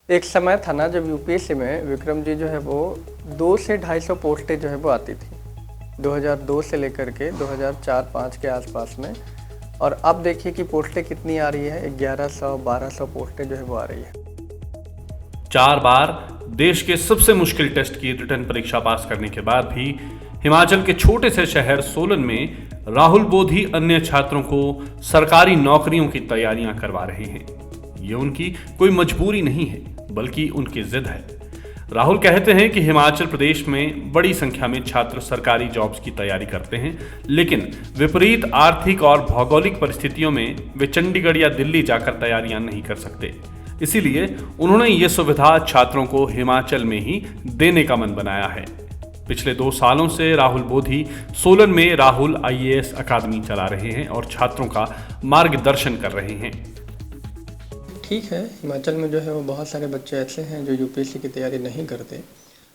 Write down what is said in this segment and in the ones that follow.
एक समय था ना जब यूपीएससी में विक्रम जी जो है वो 2 से 250 पोस्टें जो है वो आती थी 2002 से लेकर के 2004-05 के आसपास में। और अब देखिए कि पोस्टें कितनी आ रही है, 1100-1200 पोस्टें जो है वो आ रही है। 4 बार देश के सबसे मुश्किल टेस्ट की रिटर्न परीक्षा पास करने के बाद भी हिमाचल के छोटे से शहर सोलन में राहुल बोधी अन्य छात्रों को सरकारी नौकरियों की तैयारियां करवा रहे हैं। ये उनकी कोई मजबूरी नहीं है, बल्कि उनकी जिद है। राहुल कहते हैं कि हिमाचल प्रदेश में बड़ी संख्या में छात्र सरकारी जॉब्स की तैयारी करते हैं, लेकिन विपरीत आर्थिक और भौगोलिक परिस्थितियों में वे चंडीगढ़ या दिल्ली जाकर तैयारियां नहीं कर सकते। इसीलिए उन्होंने ये सुविधा छात्रों को हिमाचल में ही देने का मन बनाया है। पिछले 2 सालों से राहुल बोधी सोलन में राहुल आईएएस अकादमी चला रहे हैं और छात्रों का मार्गदर्शन कर रहे हैं। ठीक है, हिमाचल में जो है वो बहुत सारे बच्चे ऐसे हैं जो यूपीएससी की तैयारी नहीं करते,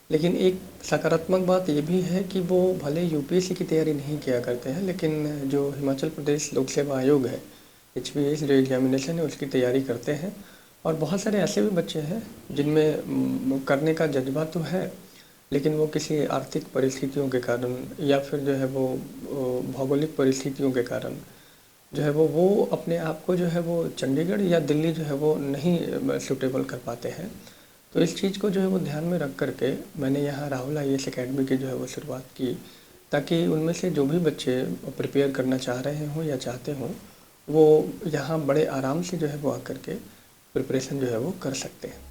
लेकिन एक सकारात्मक बात ये भी है कि वो भले यूपीएससी की तैयारी नहीं किया करते हैं, लेकिन जो हिमाचल प्रदेश लोक सेवा आयोग है, HPS जो एग्जामिनेशन है उसकी तैयारी करते हैं। और बहुत सारे ऐसे भी बच्चे हैं जिनमें करने का जज्बा तो है, लेकिन वो किसी आर्थिक परिस्थितियों के कारण या फिर जो है वो भौगोलिक परिस्थितियों के कारण जो है वो अपने आप को जो है वो चंडीगढ़ या दिल्ली जो है वो नहीं सूटेबल कर पाते हैं। तो इस चीज़ को जो है वो ध्यान में रख करके मैंने यहाँ राहुल आईएएस अकेडमी की जो है वो शुरुआत की, ताकि उनमें से जो भी बच्चे प्रिपेयर करना चाह रहे हों या चाहते हों वो यहाँ बड़े आराम से जो है वो आकर के प्रिपरेशन जो है वो कर सकते हैं।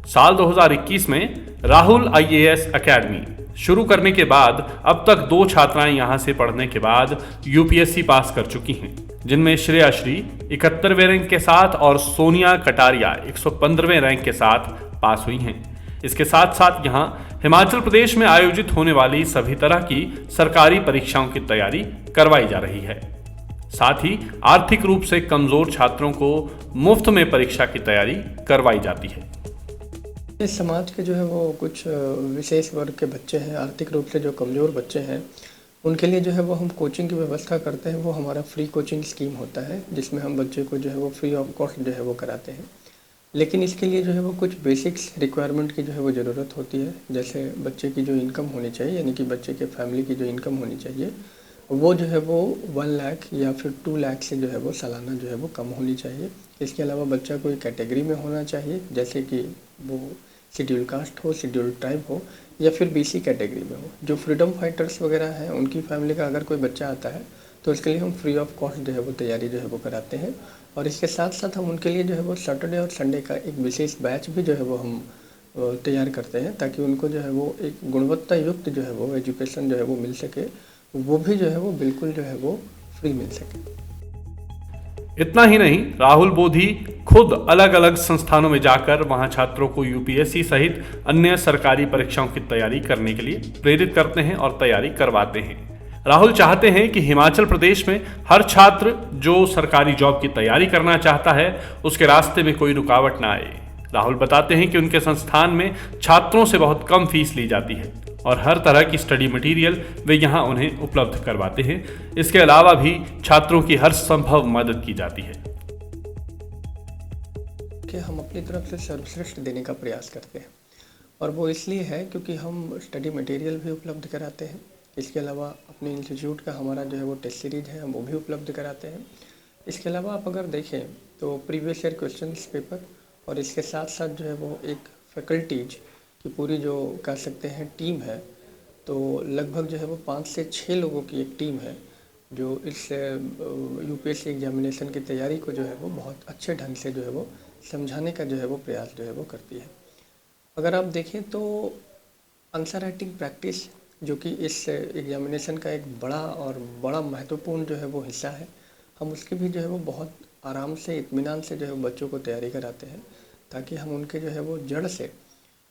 साल 2021 में राहुल आईएएस अकेडमी शुरू करने के बाद अब तक 2 छात्राएं यहां से पढ़ने के बाद यूपीएससी पास कर चुकी हैं, जिनमें श्रेया श्री 71वें रैंक के साथ और सोनिया कटारिया 115वें रैंक के साथ पास हुई हैं। इसके साथ साथ यहां हिमाचल प्रदेश में आयोजित होने वाली सभी तरह की सरकारी परीक्षाओं की तैयारी करवाई जा रही है। साथ ही आर्थिक रूप से कमजोर छात्रों को मुफ्त में परीक्षा की तैयारी करवाई जाती है। इस समाज के जो है वो कुछ विशेष वर्ग के बच्चे हैं, आर्थिक रूप से जो कमज़ोर बच्चे हैं, उनके लिए जो है वो हम कोचिंग की व्यवस्था करते हैं। वो हमारा फ्री कोचिंग स्कीम होता है, जिसमें हम बच्चे को जो है वो फ्री ऑफ कॉस्ट जो है वो कराते हैं। लेकिन इसके लिए जो है वो कुछ बेसिक्स रिक्वायरमेंट की जो है वो ज़रूरत होती है। जैसे बच्चे की जो इनकम होनी चाहिए, यानी कि बच्चे के फैमिली की जो इनकम होनी चाहिए वो जो है वो 1 लाख या फिर 2 लाख से जो है वो सालाना जो है वो कम होनी चाहिए। इसके अलावा बच्चा कोई कैटेगरी में होना चाहिए, जैसे कि वो शेड्यूल कास्ट हो, शेड्यूल ट्राइब हो या फिर BC कैटेगरी में हो। जो फ्रीडम फाइटर्स वगैरह हैं उनकी फैमिली का अगर कोई बच्चा आता है तो उसके लिए हम फ्री ऑफ कॉस्ट जो है वो तैयारी जो है वो कराते हैं। और इसके साथ साथ हम उनके लिए जो है वो सैटरडे और संडे का एक विशेष बैच भी जो है वो हम तैयार करते हैं, ताकि उनको जो है वो एक गुणवत्ता युक्त जो है वो एजुकेशन जो है वो मिल सके, वो भी जो है वो बिल्कुल जो है वो फ्री मिल सके। इतना ही नहीं, राहुल बोधी खुद अलग अलग संस्थानों में जाकर वहां छात्रों को यूपीएससी सहित अन्य सरकारी परीक्षाओं की तैयारी करने के लिए प्रेरित करते हैं और तैयारी करवाते हैं। राहुल चाहते हैं कि हिमाचल प्रदेश में हर छात्र जो सरकारी जॉब की तैयारी करना चाहता है उसके रास्ते में कोई रुकावट ना आए। राहुल बताते हैं कि उनके संस्थान में छात्रों से बहुत कम फीस ली जाती है और हर तरह की स्टडी मटेरियल वे यहाँ उन्हें उपलब्ध करवाते हैं। इसके अलावा भी छात्रों की हर संभव मदद की जाती है। कि हम अपनी तरफ से सर्वश्रेष्ठ देने का प्रयास करते हैं, और वो इसलिए है क्योंकि हम स्टडी मटेरियल भी उपलब्ध कराते हैं। इसके अलावा अपने इंस्टीट्यूट का हमारा जो है वो टेस्ट सीरीज है, हम वो भी उपलब्ध कराते हैं। इसके अलावा आप अगर देखें तो प्रीवियस ईयर क्वेश्चन पेपर, और इसके साथ साथ जो है वो एक फैकल्टीज की पूरी जो कह सकते हैं टीम है, तो लगभग जो है वो 5 से 6 लोगों की एक टीम है जो इस यूपीएससी एग्जामिनेशन की तैयारी को जो है वो बहुत अच्छे ढंग से जो है वो समझाने का जो है वो प्रयास जो है वो करती है। अगर आप देखें तो आंसर राइटिंग प्रैक्टिस, जो कि इस एग्जामिनेशन का एक बड़ा महत्वपूर्ण जो है वो हिस्सा है, हम उसकी भी जो है वो बहुत आराम से इत्मीनान से जो है बच्चों को तैयारी कराते हैं, ताकि हम उनके जो है वो जड़ से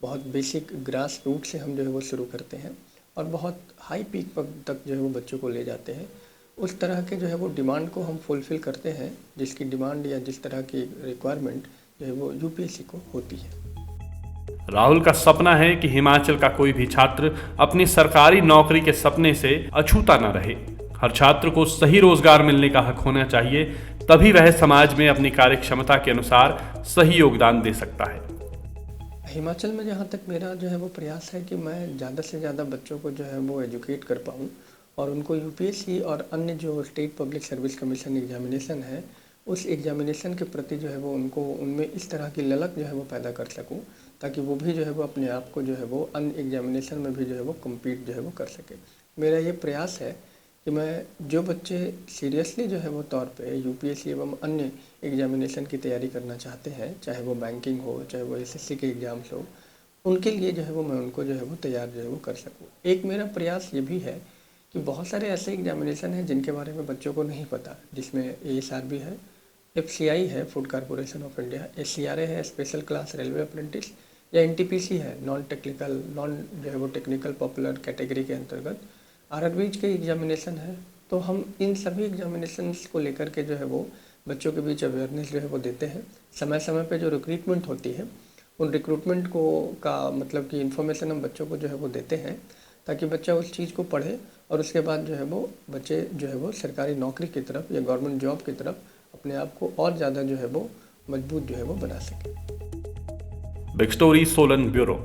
बहुत बेसिक ग्रास रूट से हम जो है वो शुरू करते हैं और बहुत हाई पीक तक जो है वो बच्चों को ले जाते हैं। उस तरह के जो है वो डिमांड को हम फुलफ़िल करते हैं, जिसकी डिमांड या जिस तरह की रिक्वायरमेंट जो है वो यूपीएससी को होती है। राहुल का सपना है कि हिमाचल का कोई भी छात्र अपनी सरकारी नौकरी के सपने से अछूता न रहे। हर छात्र को सही रोजगार मिलने का हक होना चाहिए, तभी वह समाज में अपनी कार्य क्षमता के अनुसार सही योगदान दे सकता है। हिमाचल में जहाँ तक मेरा जो है वो प्रयास है कि मैं ज़्यादा से ज़्यादा बच्चों को जो है वो एजुकेट कर पाऊँ और उनको यूपीएससी और अन्य जो state public service commission examination है उस एग्जामिनेशन के प्रति जो है वो उनको उनमें इस तरह की ललक जो है वो पैदा कर सकूं ताकि वो भी जो है वो अपने आप को जो है वो अन्य एग्जामिनेशन में भी जो है वो कम्पीट जो है वो कर सके। मेरा ये प्रयास है कि मैं जो बच्चे सीरियसली जो है वो तौर पे यूपीएससी एवं अन्य एग्जामिनेशन की तैयारी करना चाहते हैं, चाहे वो बैंकिंग हो, चाहे वो एसएससी के एग्ज़ाम्स हो, उनके लिए जो है वो मैं उनको जो है वो तैयार जो है वो कर सकूँ। एक मेरा प्रयास ये भी है कि बहुत सारे ऐसे एग्जामिनेशन हैं जिनके बारे में बच्चों को नहीं पता, जिसमें एएसआरबी है, एफसीआई है फूड कॉरपोरेशन ऑफ इंडिया, एससीआरए है स्पेशल क्लास रेलवे अप्रेंटिस, या एनटीपीसी है नॉन जो है वो टेक्निकल पॉपुलर कैटेगरी के अंतर्गत आरआरबीज के एग्जामिनेशन है। तो हम इन सभी एग्जामिनेशंस को लेकर के जो है वो बच्चों के बीच अवेयरनेस जो है वो देते हैं। समय समय पे जो रिक्रूटमेंट होती है उन रिक्रूटमेंट को का मतलब कि इन्फॉर्मेशन हम बच्चों को जो है वो देते हैं ताकि बच्चा उस चीज़ को पढ़े और उसके बाद जो है वो बच्चे जो है वो सरकारी नौकरी की तरफ या गवर्नमेंट जॉब की तरफ अपने आप को और ज़्यादा जो है वो मजबूत जो है वो बना सके। Big story Solan bureau.